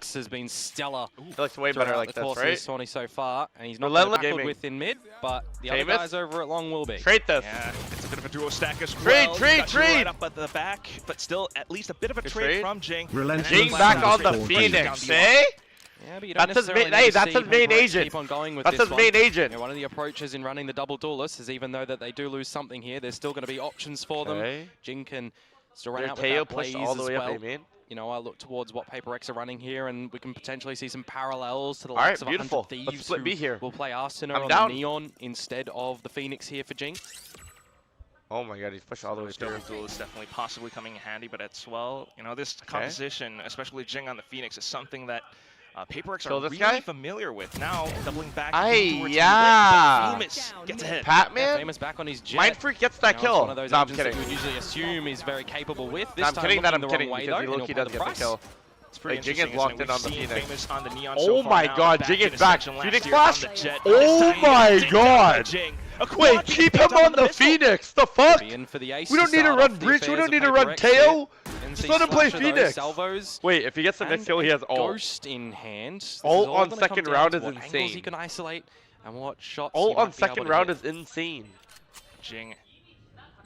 PRX has been stellar. He looks way better like this, right? This so far, and he's not Gaming within mid, but the other guys over at long will be. Trade this. Yeah, it's a bit of a duo stack as well. Trade. Right up at the back, but still at least a bit of a trade from Jing. Jing back on the Phoenix, eh? Yeah, but you don't that's his main agent. Keep on going with that's his main agent. Yeah, one of the approaches in running the double duelist is even though that they do lose something here, there's still going to be options for them. Jing can still run out with that blaze all the way as well. up, You know, I look towards what PRX are running here, and we can potentially see some parallels to the likes of 100 Thieves who will play Arsenal on the Neon instead of the Phoenix here for Jing. Oh my god, he's pushed all the way through. Double duel is definitely possibly coming in handy, but as well, you know, this composition, especially Jing on the Phoenix, is something that PRX are really familiar with. Now, doubling back towards Famous gets ahead. Patman? Famous back on his jet. Mind Freak gets that kill. One of those agents that you would usually assume he's very capable with. This time I'm kidding, way, because though, he does get the kill. Like, Jing is locked in on the Phoenix. On the Neon oh my god, Jing is back. Phoenix Flash? Oh my god. Wait, keep him on the Phoenix. The fuck? We don't need to run Breach. We don't need to run Teo. Just let him play Phoenix. Wait, if he gets the next kill, he has ult. Ghost in hand. Ult on second round is insane. He can isolate and what shots. Ult on second round is insane. Jing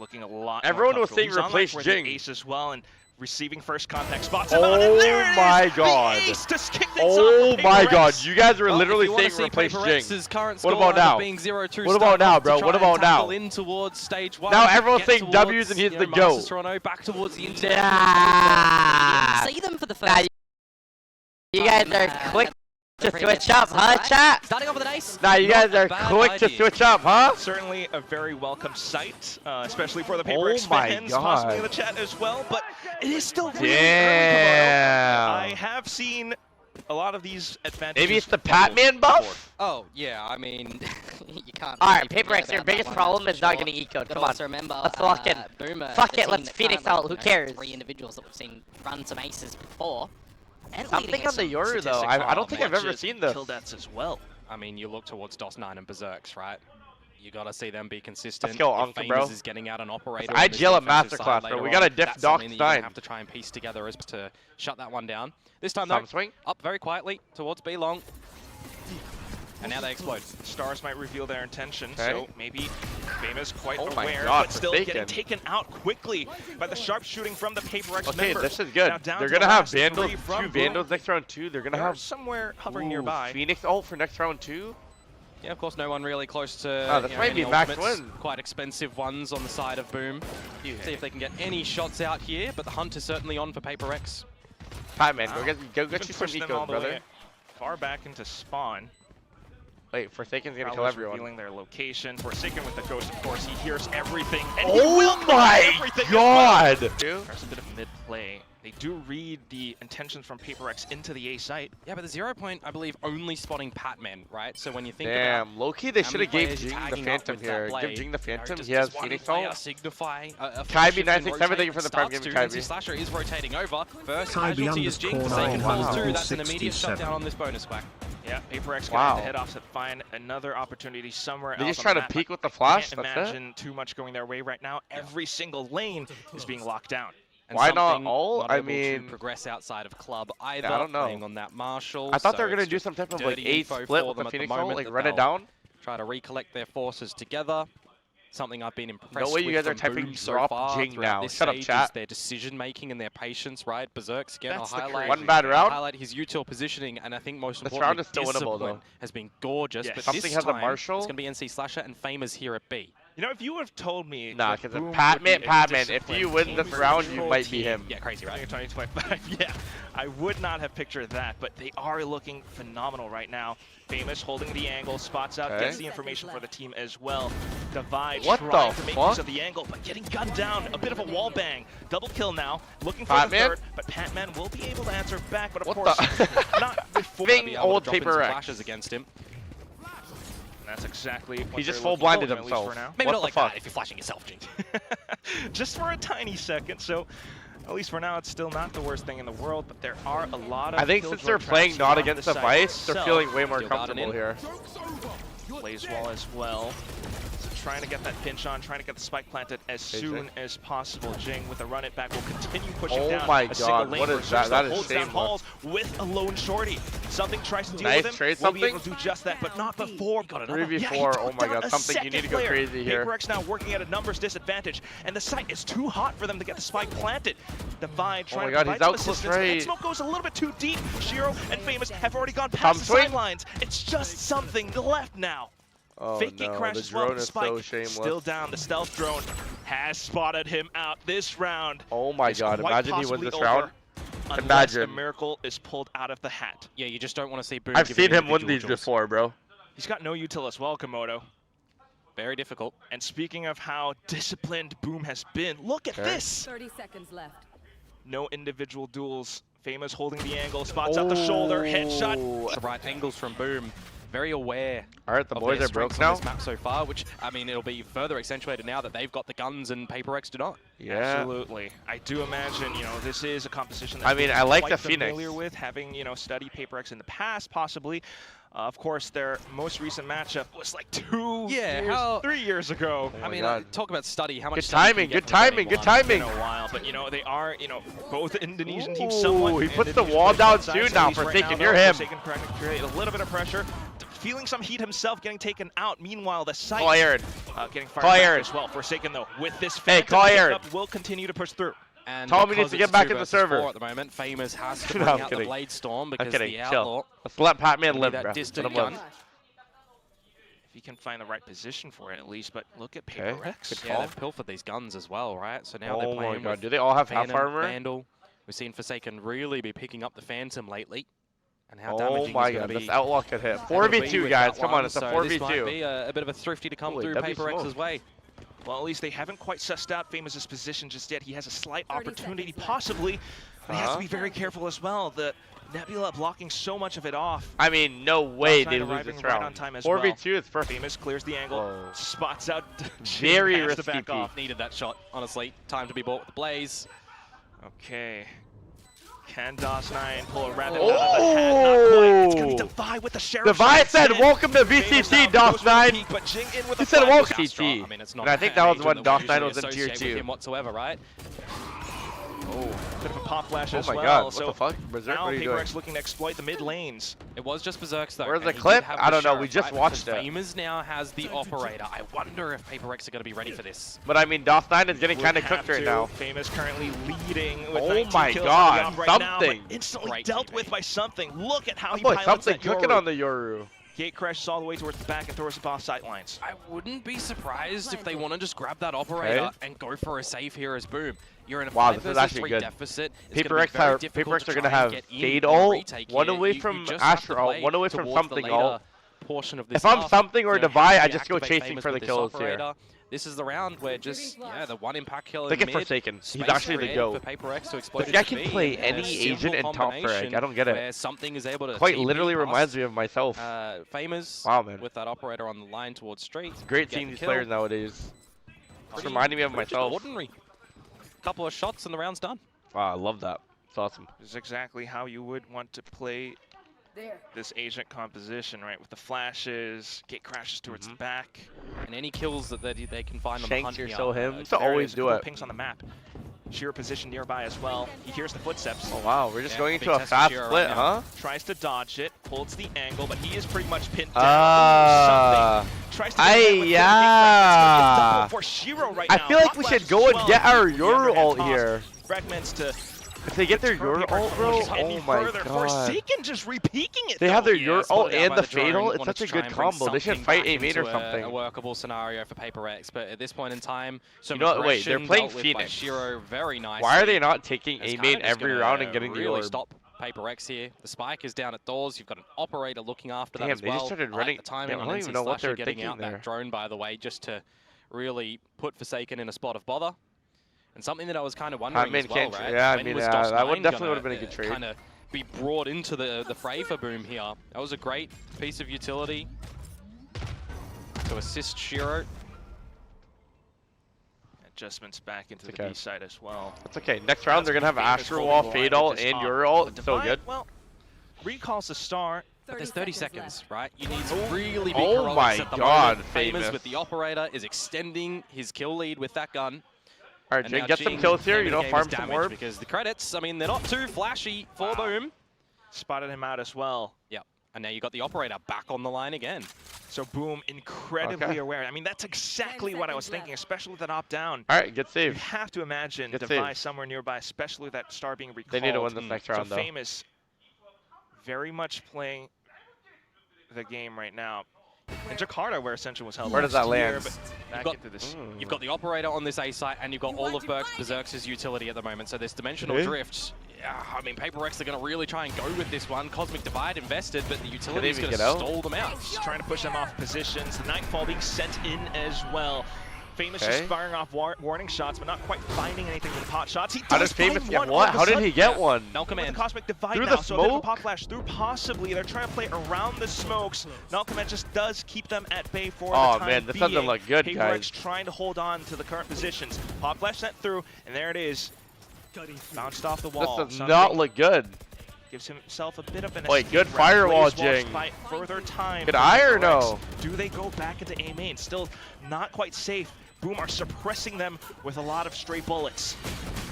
looking a lot. Everyone was saying replace Jing. Ace as well, and receiving first contact spots. Oh my god. Oh my god. You guys were literally saying replace Jing. What about now? What about now, bro? What about now? Now everyone's saying W's and he's the GOAT. Back towards the See them for the first. You guys are quick to switch up, huh, chat? Starting off with an ace. Nah, you guys are quick to switch up, huh? Certainly a very welcome sight, especially for the PRX fans, possibly in the chat as well, but it is still really early. I have seen a lot of these advantages. Maybe it's the Patman buff? Oh, yeah, I mean, you can't. Alright, PRX, your biggest problem is not getting eco. Come on, remember, let's lock in. Boomer, fuck it, let's Phoenix out, who cares? 3 individuals that we've seen run some aces before. Something on the Yoru though, I don't think I've ever seen this. Kill deaths as well. I mean, you look towards DOS9 and Berserks, right? You gotta see them be consistent. Let's go, Anka, bro. Is getting out an operator. I GL at Masterclass, bro. We gotta diff DOS9. Have to try and piece together as to shut that one down. This time though, swing up very quietly towards B long. And now they explode. Stars might reveal their intention, so maybe Famous quite aware, God, but still getting taken out quickly by the sharpshooting from the PRX members. This is good. They're gonna have Vandals, 2 Vandals next round 2. They're gonna have somewhere hovering nearby. Phoenix ult for next round 2. Yeah, of course, no one really close to. This might be max win. Quite expensive ones on the side of Boom. See if they can get any shots out here, but the hunt is certainly on for PRX. Patman, go get you some eco, brother. Far back into spawn. Wait, Forsaken's gonna kill everyone. Revealing their location. Forsaken with the ghost, of course, he hears everything. And oh my god! There's a bit of mid-play. They do read the intentions from PRX into the A site. Yeah, but the 0 point, I believe, only spotting Patman, right? So when you think about low-key, they should have gave Jing the Phantom here. Give Jing the Phantom, he has Phoenix ult. Signify Kaibi 967, thank you for the prime game, Kaibi. Slasher is rotating over. First casualty is Jing, Forsaken falls too. That's an immediate shutdown on this bonus quack. Yeah, PRX gonna head off to find another opportunity somewhere else. They just try to peek with the flash. Can't imagine too much going their way right now. Every single lane is being locked down. And why not all? I mean, progress outside of club either. I don't know. Playing on that Marshall. I thought they were gonna do some type of like A split with the Phoenix ult, like run it down. Try to recollect their forces together. Something I've been impressed with. No way you guys are typing drop Jing now. Shut up, chat. Their decision making and their patience, right? Berserk's again. I'll highlight one bad round. Highlight his util positioning, and I think most importantly, round is still winnable though. Has been gorgeous. But something has a Marshall. It's gonna be NC Slasher and Famous here at B. You know, if you would have told me... Nah, because Patman, if you win this round, you might be him. Yeah, crazy, right? 2025, yeah. I would not have pictured that, but they are looking phenomenal right now. Famous holding the angle, spots out, gets the information for the team as well. Divide, trying to make use of the angle, but getting gunned down. A bit of a wall bang. Double kill now, looking for the third, but Patman will be able to answer back, but of course, not before Bing old PRX flashes against him. That's exactly what he just full blinded himself. Maybe not like that if you're flashing yourself, Jing. Just for a tiny second, so at least for now it's still not the worst thing in the world, but there are a lot of... I think since they're playing not against the Vice, they're feeling way more comfortable here. Plays wall as well. trying to get that pinch on, trying to get the spike planted as soon as possible. Jing with a run it back will continue pushing down. Oh my god, what is that? That is shameless. With a lone shorty. Something tries to deal nice with him. Trade Will be something? able to do just that, but not before. Got another. 3v4, oh my god, something you need to go crazy here. PRX now working at a numbers disadvantage, and the site is too hot for them to get the spike planted. Divide trying to provide some assistance, but smoke goes a little bit too deep. Shiro and Famous have already gone past the sidelines. It's just something left now. Oh Fake no, crash the as well. drone The is spike so shameless. still down. The stealth drone has spotted him out this round. Oh my god, imagine he wins this round. Unless a miracle is pulled out of the hat. Yeah, you just don't want to see Boom. I've seen him win these before, bro. He's got no util as well, Komodo. Very difficult. And speaking of how disciplined Boom has been, look at this. 30 seconds left. No individual duels. Famous holding the angle, spots out the shoulder, headshot. The right angles from Boom. Very aware. All right, the boys are broke now. On this map so far, which I mean, it'll be further accentuated now that they've got the guns and PRX do not. Yeah, absolutely. I do imagine, you know, this is a composition that I mean, I like quite the Phoenix. familiar with, having, you know, studied PRX in the past, possibly. Of course, their most recent matchup was like 3 years ago. I mean, talk about study. How much? Good timing. Good timing. Good timing. It's been a while, but you know they are, you know, both Indonesian teams. Somewhat. He puts the wall down too now. Forsaken, you're him. Forsaken trying to create a little bit of pressure, feeling some heat himself, getting taken out. Meanwhile, the site getting fired as well. Forsaken though, with this pickup, will continue to push through. And Tommy needs to get back in the server. At the moment, Famous has to bring out the Blade Storm because the Outlaw. Let's let Pac-Man live, that distant gun. If he can find the right position for it, at least. But look at PRX. Yeah, they've pilfered these guns as well, right? So now they're playing. Oh my god, do they all have half armor? Vandal. We've seen Forsaken really be picking up the Phantom lately. And how oh my god, this Outlaw could hit. 4v2, guys. Come on, it's a 4v2. This might be a bit of a thrifty to come through PRX's way. Well, at least they haven't quite sussed out Famous's position just yet. He has a slight opportunity, possibly, but he has to be very careful as well. The Nebula blocking so much of it off. I mean, no way they lose this round. 4v2 is perfect. Famous clears the angle, spots out. Very risky. Back off. Needed that shot, honestly. Time to be bought with the Blaze. Okay. Can DOS9 pull a rabbit out of the hat? Not quite. It's going to be Divide with the Sheriff. Divide said, welcome to VCT, DOS9. But Jing in with he said, welcome to VCT. I mean, it's and I think that was when DOS9 was in tier 2. Whatsoever, right? Oh, bit of a pop flash as well. Oh my god, what so the fuck? Berserk, now what are you doing? PRX looking to exploit the mid lanes. It was just Berserk's though. Where's the clip? I don't know, we just watched it. Famous now has the operator. I wonder if PRX are going to be ready for this. But I mean, DOS9 is getting kind of cooked right now. Famous currently leading with 19 oh my kills god, right something. Now, instantly dealt with by something. Look at how he boy, pilots something that cooking on the Yoru. Gate crashes all the way towards the back and throws it off sight lines. I wouldn't be surprised if they want to just grab that operator and go for a save here as Boom. You're in a 5 versus 3 deficit. PRX are going to have Fade ult, one away from Astra ult, one away from something ult. If I'm something or Divide, I just go chasing for the kills here. This is the round where just, the one impact kill in mid. Forsaken. He's actually the GOAT. This guy can play any agent in top frag. I don't get it. Something is able to quite literally reminds me of myself. Famous man. with that operator on the line towards straight. Great seeing these players nowadays. It's reminding me of myself. Ordinary. Couple of shots and the round's done. Wow, I love that. It's awesome. This is exactly how you would want to play this agent composition, right? With the flashes, gate crashes towards the back, and any kills that they can find on Shanks, the hunt. you're so him. To always do it. Pings on the map. Shiro position nearby as well. He hears the footsteps. Oh wow, we're just going into a fast split, huh? Tries to dodge it, holds the angle, but he is pretty much pinned down. Tries to for Shiro right now. I feel like we should go and get our Yoru ult here. Fragments to. If they get their Yoru ult, bro, oh my god. Forsaken just re-peaking it. They have their Yoru ult and the Fatal. It's such a good combo. They should fight a mate or something. A workable scenario for PRX, but at this point in time, you know, wait, they're playing Phoenix. Shiro very nice. Why are they not taking a main every round and getting the orb? Stop PRX here. The spike is down at doors. You've got an operator looking after that as well. They just started running. I don't even know what they're thinking out there. That drone, by the way, just to really put Forsaken in a spot of bother. And something that I was kind of wondering as well, right? Yeah, I mean, that would definitely would have been a good trade. Kind of be brought into the fray for Boom here. That was a great piece of utility to assist Shiro. Adjustments back into the B side as well. That's okay. Next round, they're going to have Astra Wall, Fade ult, and Yoru ult. It's so good. Well, recalls the star. But there's 30 seconds, right? You need some really big Oh my heroics at the god, moment. Famous with the operator is extending his kill lead with that gun. All right, Jing, get some kills here. You know, farm some more. Because the credits, I mean, they're not too flashy for Boom. Spotted him out as well. Yep. And now you got the operator back on the line again. So Boom, incredibly aware. I mean, that's exactly what I was thinking, especially with that opt-down. All right, get saved. You have to imagine Device somewhere nearby, especially with that star being recalled. They need to win this next round, though. Famous very much playing the game right now. In Jakarta, where Ascension was held. Where does that land? You've got the operator on this A site, and you've got all of Berserk's utility at the moment. So this dimensional drift. I mean, PRX are going to really try and go with this one. Cosmic Divide invested, but the utility is going to stall them out. Just trying to push them off positions. The Nightfall being sent in as well. Famous just firing off warning shots, but not quite finding anything with the pot shots. How does Famous get what? How did he get one? Null command. The Cosmic Divide through now, the so a bit of a smoke? pop flash through possibly. They're trying to play around the smokes. Null command just does keep them at bay for the time man, this being. doesn't look good, PRX guys. trying to hold on to the current positions. Pop flash sent through, and there it is. Bounced off the wall. This does not look good. Gives himself a bit of an Wait, good firewall, Jing. Further time. Good eye or no? Do they go back into A main? Still not quite safe. Boom are suppressing them with a lot of stray bullets.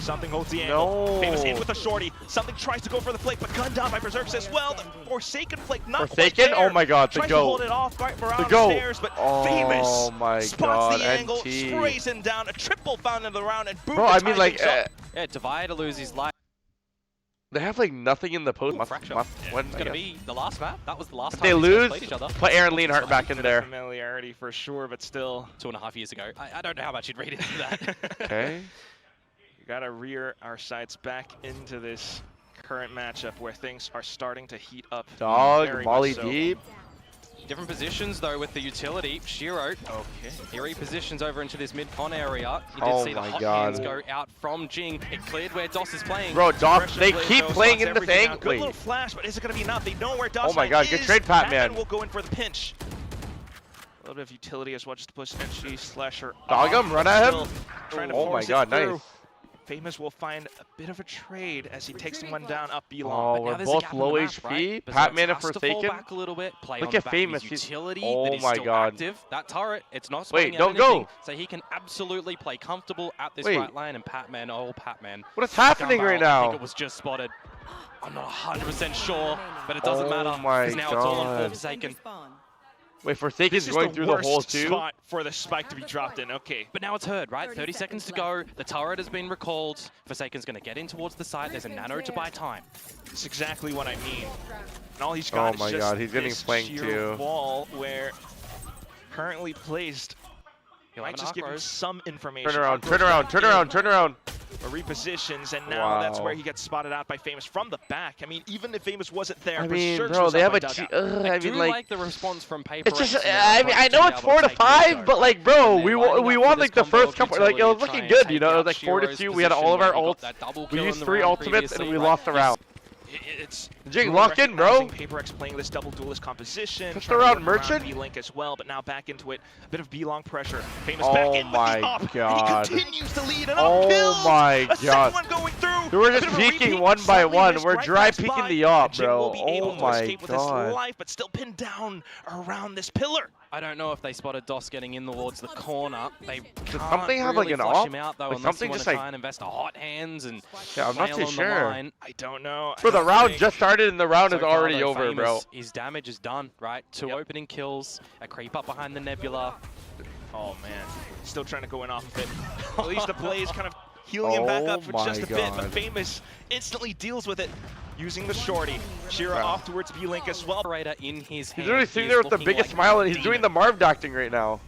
Something holds the angle. Famous in with a shorty. Something tries to go for the flank, but gunned down by Berserks as well. The Forsaken flank not quite there. Oh my god, the tries go. To hold it off right around the stairs, but Famous spots the angle, sprays him down. A triple found in the round, and Boom. Bro, I mean, like, yeah, Divide to lose his life. They have like nothing in the post. It's gonna be the last map. That was the last time they lose. Played each other. Put Aaron Leonhardt back in there. Familiarity for sure, but still 2.5 years ago. I don't know how much you'd read into that. Okay. We gotta rear our sights back into this current matchup where things are starting to heat up. Dog, Molly deep. Different positions though with the utility. Shiro, he repositions over into this mid-con area. You did see the hot hands go out from Jing. It cleared where DOS is playing. Bro, DOS, they keep playing in this angle. Good little flash, but is it going to be enough? They know where DOS is. Oh my god, good trade, Pat-Man. Will go in for the pinch. A little bit of utility as well, just to push NG Slasher. Dog him, run at him. Oh my god, nice. Famous will find a bit of a trade as he takes one down up B long. Oh, we're both low HP. Right? Pat-Man and Forsaken. Back a little bit, play Look on at Famous. Utility oh my god. Active. That turret, it's not wait, don't go. So he can absolutely play comfortable at this right line. And Pat-Man, Pat-Man. What is happening right now? I think it was just spotted. I'm not 100% sure, but it doesn't matter. Oh my god. Now it's all on Forsaken. Wait, Forsaken's going through the hole too? Spot for the spike to be dropped in, okay. But now it's heard, right? 30 seconds to go. The turret has been recalled. Forsaken's going to get in towards the site. There's a nano to buy time. That's exactly what I mean. And all he's got is just he's getting flanked too. Wall where currently placed. He might just give him some information. Turn around, turn around, turn around, turn around. Repositions, and now that's where he gets spotted out by Famous from the back. I mean, even if Famous wasn't there, I mean, bro, they have a I mean, like the response from PRX. It's just, I mean, I know it's 4 to 5, but like, bro, we won like the first couple. Like, it was looking good, you know. It was like 4 to 2. We had all of our ults. We used 3 ultimates, and we lost the round. It's Jing, lock in, bro. PRX playing this double duelist composition. Push around Merchant. B-Link as well, but now back into it. A bit of B-Long pressure. Famous back in with the up. God. He continues to lead and oh my god. One going through. We're just peeking one by one. We're dry peeking the op, bro. Oh my god. Life, but still pinned down around this pillar. I don't know if they spotted DOS getting in towards the corner. They Does something have like an flush op? him out though, like unless something you want just to like try and invest a hot hands and yeah, I'm not too sure. I don't know. Bro, the round just started and the round is already over, bro. His damage is done, right? 2 opening kills, a creep up behind the Nebula. Oh man, still trying to go in off of it. At least the Blaze kind of healing him back up for just a bit, but Famous instantly deals with it using the shorty. Shira off towards B-Link as well. In his he's really sitting there with the biggest smile and he's doing the Marv acting right now.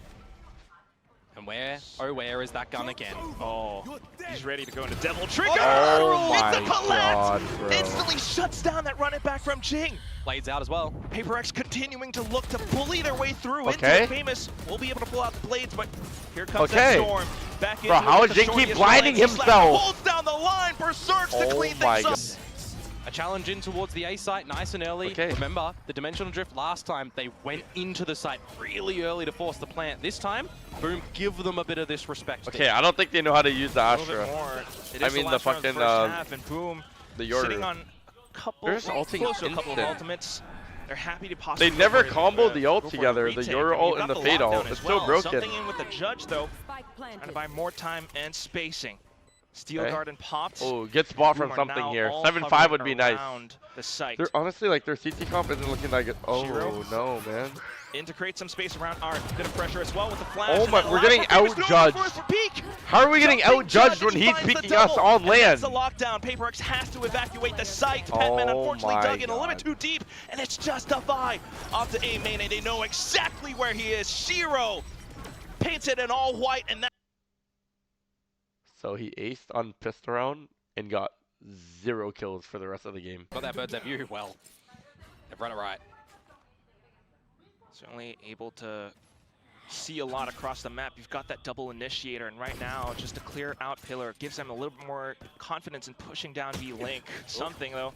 And where is that gun again? Oh, he's ready to go into Devil Trigger! Oh my god, bro. Instantly shuts down that run it back from Jing. Blades out as well. PRX continuing to look to bully their way through into Famous. We'll be able to pull out the blades, but here comes that storm. Back into how is Jing keep blinding himself? Holds down the line, Berserks to clean things up. A challenge in towards the A site, nice and early. Remember, the dimensional drift last time, they went into the site really early to force the plant. This time, Boom, give them a bit of this respect. Okay, I don't think they know how to use the Astra. I mean, the fucking, the Yorker. Sitting on couple, They're just ulting close to a couple of instant. ultimates. They're happy to possibly. They never go for comboed the ult go for a together, the retake. Euro ult You've and the got Fade lockdown ult. as It's still well. broken. Something in with the judge though, trying to buy more time and spacing. Steel Garden popped. Oh, get spot from Boom are something now here. all 7-5 would be hovering nice. around the site. They're honestly like their CT comp isn't looking that good. Oh Shiro? no, man. In to create some space around Art. Bit of pressure as well with the flash. Oh and my, then we're allows getting for Famous to go outjudged. for peek. How are we getting Jumping outjudged judge, when and he he's finds the peeking us double. on And land? that's the lockdown. PRX has to evacuate the site. Petman Oh unfortunately my dug in a little God. bit too deep, and it's just a buy off to A main, and they know exactly where he is. Shiro painted in all white, and that. So he aced on pissed around and got 0 kills for the rest of the game. Got that bird's eye view well. They've run it right. Certainly able to see a lot across the map. You've got that double initiator, and right now, just a clear out pillar gives them a little bit more confidence in pushing down B-Link. Something, though,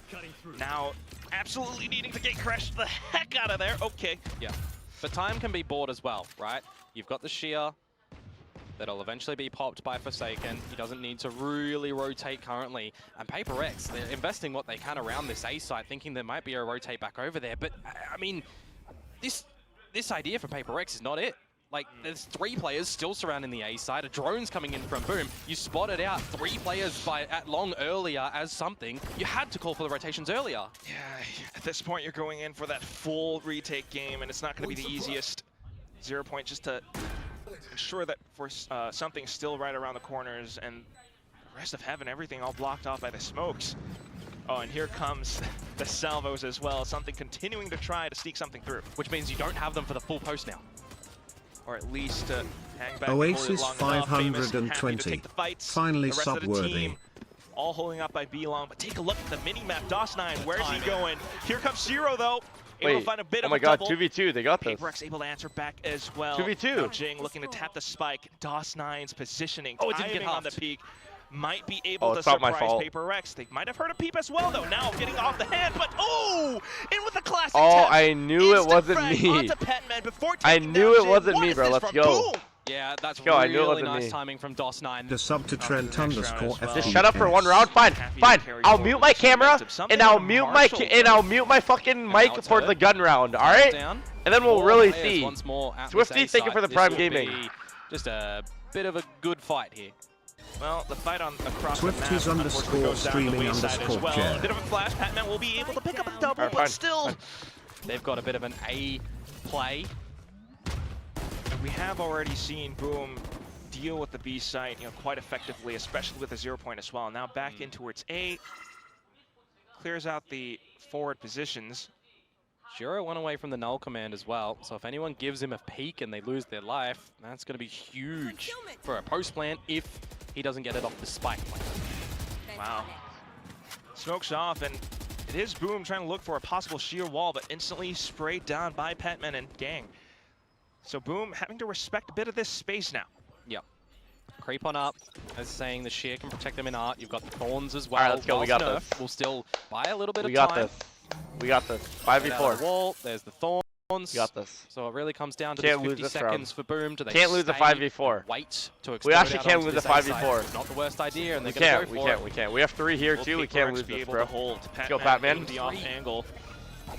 now absolutely needing to get crashed the heck out of there. Okay. Yeah. But time can be bought as well, right? You've got the Sheer that'll eventually be popped by Forsaken. He doesn't need to really rotate currently. And PRX, they're investing what they can around this A site, thinking there might be a rotate back over there. But, I mean, this idea for PRX is not it. Like, there's 3 players still surrounding the A side. A drone's coming in from Boom. You spotted out 3 players at long earlier as something. You had to call for the rotations earlier. Yeah, at this point, you're going in for that full retake game, and it's not going to be the easiest. 0 point just to ensure that for something's still right around the corners, and the rest of heaven, everything all blocked off by the smokes. Oh, and here comes the salvos as well. Something continuing to try to sneak something through. Which means you don't have them for the full post now. Or at least hang back. Oasis and hold it long enough. Famous, 520. happy to take the fights. Finally the rest of the sub-worthy. team, all holding up by B-Long. But take a look at the mini-map. DOS9, where's he going? Here comes Shiro, though. Able to find a bit oh of my a god, double. 2v2, they got this. PRX able to answer back as well. 2v2. Now Jing looking to tap the spike. DOS9's positioning, Oh, it didn't get timing on the huffed. peak. Might be able to it's not my surprise fault. PRX. They might have heard a peep as well, though. Now getting off the hand, but in with the classic Oh, tap. I knew it Instant wasn't frag me. onto Petman before I taking knew down it Jing. wasn't What me, is bro. this Let's from go. Boom? Yeah, that's go, I knew it really wasn't nice me. timing from DOS9. The sub to Trent next round underscore as well. FBS. Just shut up for 1 round. Fine, Happy to fine. carry I'll forward mute with my some camera momentum. Something and I'll on mute Marshall. my fucking mic now it's for hurt. the gun round. All right, Down. and then we'll 4 really players see. once more at Swifty, this thank you A for the site. Prime This will Gaming. be just a bit of a good fight here. Well, the fight across Swifties the map underscore goes down the streaming wayside as underscore well. chair. A bit of a flash. Patman will be able to pick up a double, Alright, but fine, still. fine. They've got a bit of an A play. And we have already seen Boom deal with the B site, quite effectively, especially with a 0 point as well. Now back in towards A, clears out the forward positions. Shiro went away from the null command as well, so if anyone gives him a peek and they lose their life, that's going to be huge for a post plant if he doesn't get it off the spike. Wow. Smokes off, and it is Boom trying to look for a possible sheer wall, but instantly sprayed down by Petman and Gang. So Boom having to respect a bit of this space now. Yep. Creep on up, as saying the sheer can protect them in art. You've got the thorns as well. Alright, let's go, we Whilst got Nerf this. will still buy a little bit We of got time. this. We got this. Get out of the 5v4. wall, there's the thorns. We got this. So it really comes down to Can't this lose 50 this seconds round. for Boom. Do they Can't lose a stay 5v4. Wait to We actually can't lose a 5v4. Not the worst idea, and We they're going can't. to We go for can't. it. We can't. We have 3 here Will too. We can't PRX lose be this, able bro. to hold. Go, Patman Patman. in the off angle.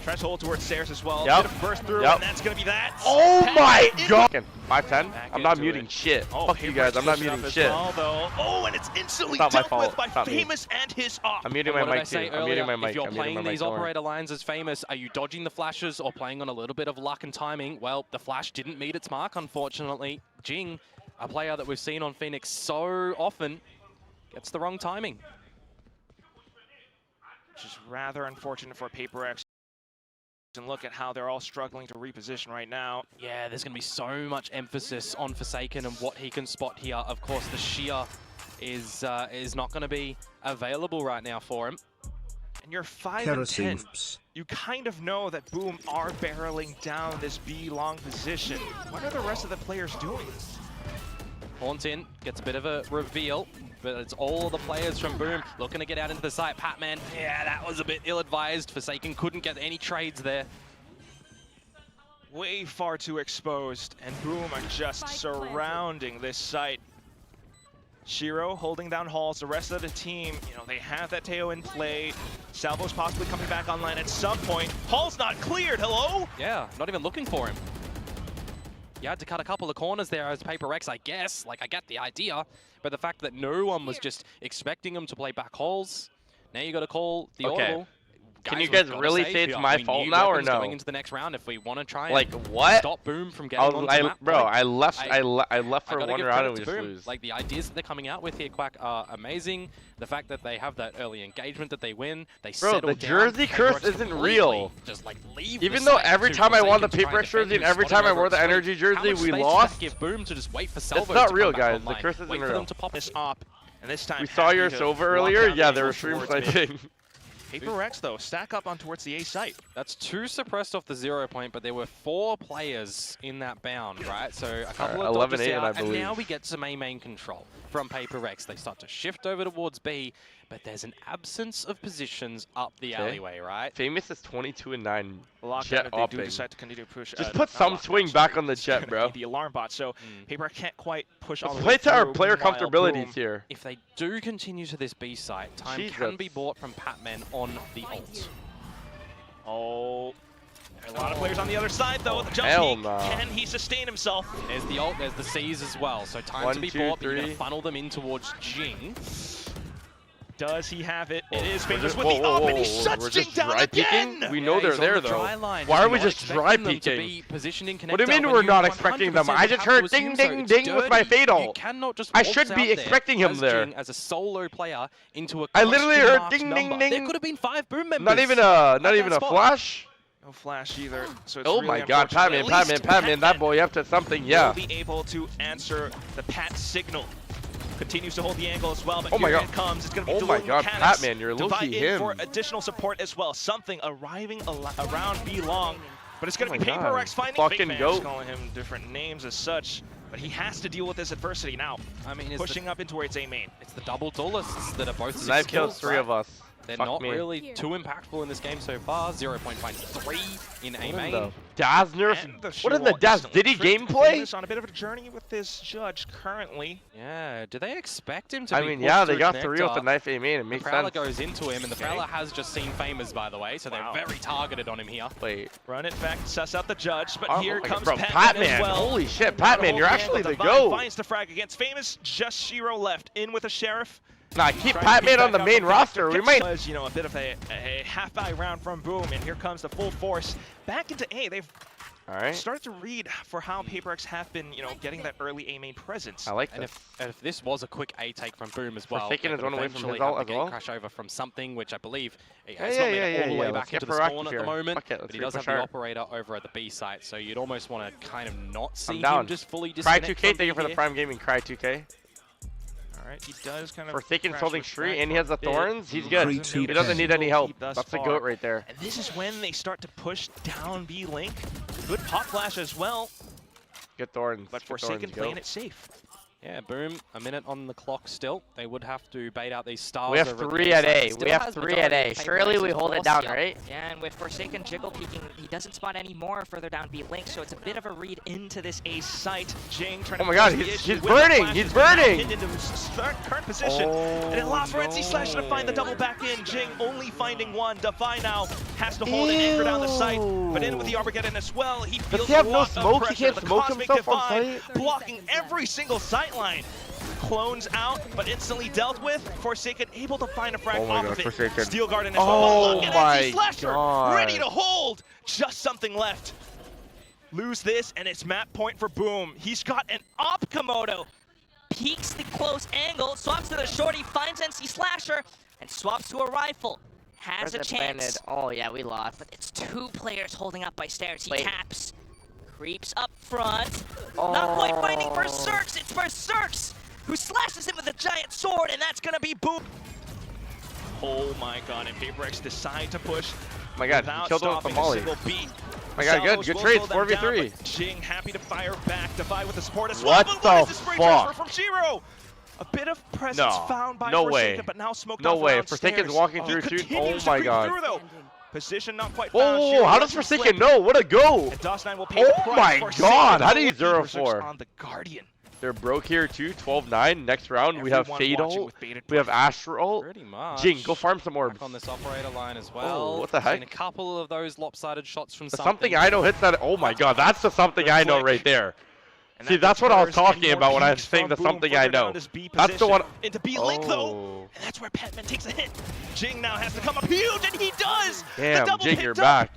Tries to hold towards stairs as well. Yep. Bit of burst through, Yep. and that's going to be that. Oh Patman my in- god! 5-10? Back I'm not into muting it. shit. Oh, Fuck you guys. I'm not muting as shit. well, though. Oh, and it's instantly It's not my dealt fault. with by It's not me. Famous and his op. I'm muting And my what did I mic say too. I'm earlier? muting my mic. If you're I'm muting playing my mic. these Don't worry. operator lines as Famous, are you dodging the flashes or playing on a little bit of luck and timing? Well, the flash didn't meet its mark, unfortunately. Jing, a player that we've seen on Phoenix so often, gets the wrong timing. Which is rather unfortunate for PRX. And look at how they're all struggling to reposition right now. Yeah, there's going to be so much emphasis on Forsaken and what he can spot here. Of course, the sheer is not going to be available right now for him. And you're 5 and 10. Kerosene. You kind of know that Boom are barreling down this B long position. What are the rest of the players doing? Haunt in, gets a bit of a reveal, but it's all the players from Boom looking to get out into the site. Patman, yeah, that was a bit ill-advised. Forsaken couldn't get any trades there. Way far too exposed, and Boom are just surrounding this site. Shiro holding down Halls. The rest of the team, you know, they have that Teo in play. Salvo's possibly coming back online at some point. Hall's not cleared. Hello? Yeah, not even looking for him. You had to cut a couple of corners there as PRX, I guess. Like, I get the idea. But the fact that no one was just expecting him to play back Halls, now you got to call the audible. Can you guys really say it's my fault now or no? Going into the next round if we want to try and like what? Stop Boom from getting on the map. Bro, I left for one round and we just Boom. lose. Like the ideas that they're coming out with here, Quack, are amazing. The fact that they have that early engagement that they win, they settle the jersey curse isn't real. Just like leave. Even though every time I won the PRX jersey and every time I wore the energy jersey, we lost. Give Boom to just wait for Salvo. It's not real, guys. The curse isn't real. Wait for them to pop this up, and this time we saw your Sova earlier. Yeah, they were stream sniping. PRX though, stack up on towards the A site. That's 2 suppressed off the 0 point, but there were 4 players in that bound, right? So a couple of dodges out, and now we get some A-main control from PRX. They start to shift over towards B, but there's an absence of positions up the alleyway, right? Famous is 22-9. Jet if they do decide to continue to push. Just put some swing back on the Jet, bro. The alarm bot, so PRX can't quite push all the way play to our through. player comfortabilities here. If they do continue to this B site, time can be bought from Patman on the ult. Oh. A lot of players on the other side, though. The jump peek, can he sustain himself? There's the ult, there's the C's as well. So time to be bought, but you're going to funnel them in towards Jing. Does he have it? It is Famous with the up, and he shuts Jing down again! We know they're there, though. Why are we just dry peeking? What do you mean we're not expecting them? I just heard ding, ding, ding with my fatal. I should be expecting him there. As a solo player into a I literally heard ding, ding, ding. There could have been 5 Boom members. Not even a flash? No flash either. So it's oh really my god, Patman, that boy up to something, yeah. Will be able to answer the Pat signal. Continues to hold the angle as well, but oh my god. It comes. It's going to be oh my god, Patman, you're looking him. For additional support as well. Something arriving around B long, but it's going to be PRX finding fucking goat. Calling him different names as such, but he has to deal with this adversity now. I mean, pushing up into where it's A main. It's the double duelists that are both. Knife kills 3 of us. They're not really too impactful in this game so far. 0 point finds 3 in A main. Dazner? What in the Daz Diddy gameplay? On a bit of a journey with this judge currently. Yeah, do they expect him to be yeah, they got 3 with the knife A main. It makes sense. Prowler goes into him, and the Prowler has just seen Famous, by the way, so they're very targeted on him here. Wait. Run it back, suss out the judge, but here comes Patman as well. Holy shit, Patman, you're actually the GOAT. Finds the frag against Famous, just Shiro left. In with a Sheriff. Nah, keep Patman on the main roster. We might. Was, you know, a bit of a half-eye round from Boom, and here comes the full force back into A. They've started to read for how PRX have been, you know, getting that early A main presence. I like this. And if this was a quick A take from Boom as well, taking his one away from his ult as well. Crash over from something, which I believe it's not made it all the way back into the spawn at the moment. But he does have the operator over at the B site, so you'd almost want to kind of not see him just fully disconnect. Cry 2K, thank you for the Prime Gaming. Cry 2K. Alright, he does kind of. Forsaken's holding Shri, and he has the Thorns. He's good. He doesn't need any help. That's the GOAT right there. And this is when they start to push down B Link. Good pop flash as well. Good Thorns. But Forsaken playing it safe. Yeah, Boom, a minute on the clock still. They would have to bait out these stars. We have 3 at A. We have 3 at A. Surely we hold it down, right? Yeah, and with Forsaken jiggle peeking, he doesn't spot any more further down B Link, so it's a bit of a read into this A site. Jing trying to my god, he's burning! He's burning! Into his current position. And it allows Renzi Slash to find the double back in. Jing only finding 1. Defy now has to hold and anchor down the site, but in with the Armageddon as well. He feels he have a no lot smoke? of He can't pressure. smoke himself on site? Blocking every single sight line. Clones out, but instantly dealt with. Forsaken able to find a frag off of it. Steel Garden as well. Oh look at my Slasher, god. ready to hold. Just something left. Lose this, and it's map point for Boom. He's got an op Komodo. Peeks the close angle, swaps to the shorty, finds NC Slasher, and swaps to a rifle. Has a chance. Oh yeah, we lost. But it's 2 players holding up by stairs. He taps. Creeps up front. Not quite finding Berserks. It's Berserks who slashes him with a giant sword, and that's gonna be Boom. Oh my god, and PRX decide to push. Oh my god, he killed him with the molly. Oh my god, good trades, 4v3. Jing happy to fire back. Defy with the support as well. What the fuck? From Shiro. A bit of presence found by Forsaken, but now smoked off around Forsaken's walking through too. Oh my god. Position not quite found. Oh, how does Forsaken know? What a go! And DOS9 will pay the price my god, how do you 0-4? On the Guardian. They're broke here too. 12-9. Next round we have Fatal. We have Astral. Pretty much. Jing, go farm some orbs. Back on this operator line as well. Oh, what the heck? Seen a couple of those lopsided shots from something I know hits that. Oh my god, that's the something I know right there. See, that's what I was talking about when I was saying the something I know. That's the one. Into B link though, and that's where Petman takes a hit. Jing now has to come up huge, and he does. Damn, Jing, you're back.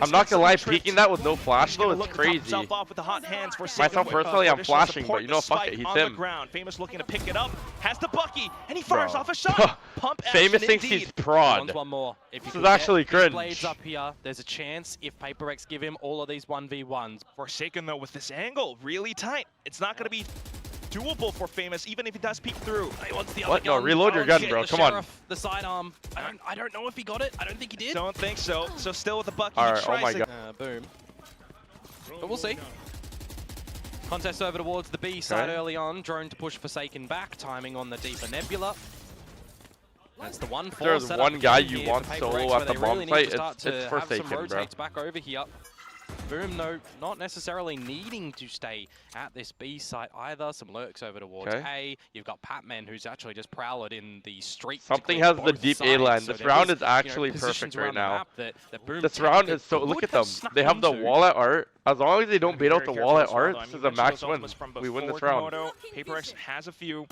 I'm not gonna lie, peeking that with no flash though, it's crazy. Off with the hot hands for myself personally, I'm flashing, but you know, fuck it, he's him. Famous looking to pick it up, has the Bucky, and he fires off a shot. Pump Famous thinks he's prod. One more. If this is actually cringe. Blades up here, there's a chance if PRX give him all of these 1v1s. Forsaken though with this angle, really tight. It's not gonna be doable for Famous, even if he does peek through. He wants the what? No, reload your gun, bro. Come on. The sidearm. I don't know if he got it. I don't think he did. Don't think so. So still with the Bucky. All right. Oh my god. Boom. But we'll see. Contest over towards the B side early on. Drone to push Forsaken back. Timing on the deeper Nebula. That's the 1-4. There's one guy you want solo at the bomb site. It's Forsaken, bro. Back over here. Boom, no, not necessarily needing to stay at this B site either. Some lurks over towards A. You've got Patman, who's actually just prowled in the street. Something has the deep A line. This round is actually perfect right now. This round is so. Look at them. They have the wall at art. As long as they don't bait out the wall at art, this is a max win. We win this round. PRX has a few,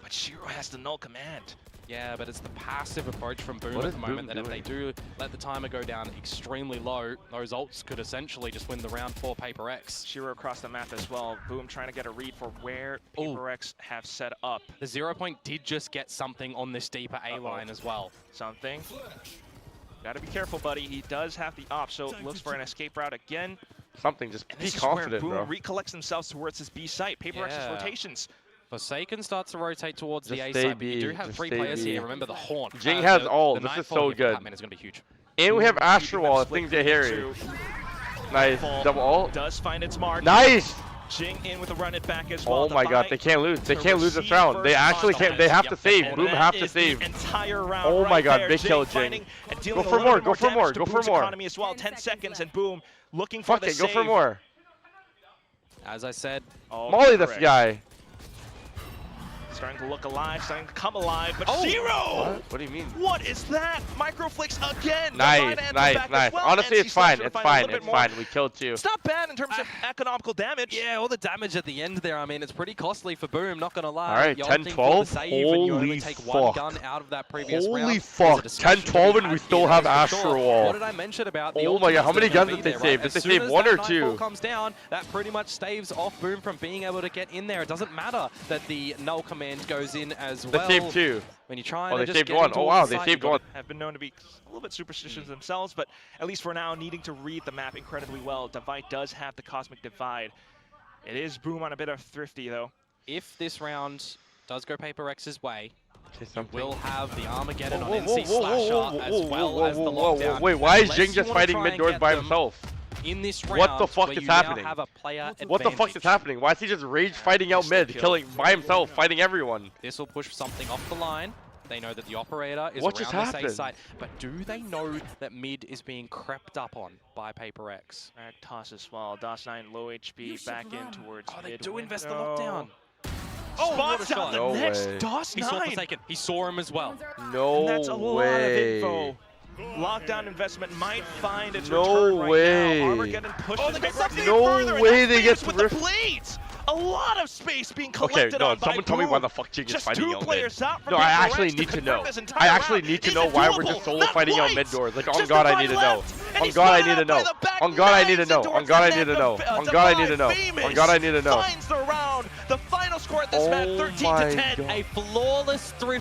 but Shiro has the null command. Yeah, but it's the passive approach from Boom at the moment that if they do let the timer go down extremely low, those ults could essentially just win the round for PRX. Shiro across the map as well. Boom trying to get a read for where PRX have set up. The 0 point did just get something on this deeper A line as well. Something. Gotta be careful, buddy. He does have the op, so looks for an escape route again. Something, just be confident, bro. Boom recollects themselves towards his B site. PRX's rotations. Forsaken starts to rotate towards the A side, but you do have 3 players here. Remember the Haunt. Jing has all. This is so good. Is going to be huge. And we have Astral Wall if things get hairy. Nice. Double ult. Does find its mark. Nice. Jing in with a run it back as well. Oh my god, they can't lose. They can't lose this round. They actually can't. They have to save. Boom have to save. Entire round. Oh my god, big kill, Jing. Go for more. Go for more. Go for more. Economy as well. 10 seconds and Boom looking for the save. Go for more. As I said, Molly this guy. Starting to look alive, starting to come alive, but Shiro! What do you mean? What is that? Microflicks again! Nice, nice. Well. Honestly, it's fine, it's fine, it's fine. We killed 2. It's not bad in terms of economical damage. Yeah, all the damage at the end there, I mean, it's pretty costly for Boom, not gonna lie. Alright, 10-12, holy take fuck. One gun out of that previous holy fuck, 10-12 and we still have Astral Wall. What did I mention about the oh my god, how many guns did they save? Did they save 1 or 2? Comes down, that pretty much staves off Boom from being able to get in there. It doesn't matter that the null command goes in as well. They saved 2. When you try they saved 1. Oh wow, they saved 1. Have been known to be a little bit superstitious themselves, but at least for now, needing to read the map incredibly well. Divide does have the Cosmic Divide. It is Boom on a bit of thrifty though. If this round does go PRX's way, we'll have the Armageddon on NC Slasher as well as the lockdown. Wait, why is Jing just fighting mid doors by himself? In this round, what the fuck is happening? What the fuck is happening? Why is he just rage fighting out mid, killing by himself, fighting everyone? This will push something off the line. They know that the operator is around this A site, but do they know that mid is being crept up on by PRX? Toss as well. DOS9 low HP back in towards mid. They do invest the lockdown. Spots out the next way. DOS9. He saw Forsaken. He saw him as well. No and that's a lot of info. Lockdown investment might find its return right way. now. Armageddon pushes they get with the blades. A lot of space being collected on by someone tell me why the fuck Jing is fighting out mid. Players out no, I actually need to know. I actually need to know why we're just solo fighting out mid doors. Like, on God, I need to know. On God, I need to know. On God, I need to know. On God, I need to know. On God, I need to know. On God, I need to know. Finds the round. The final score at this match, 13-10. A flawless 3.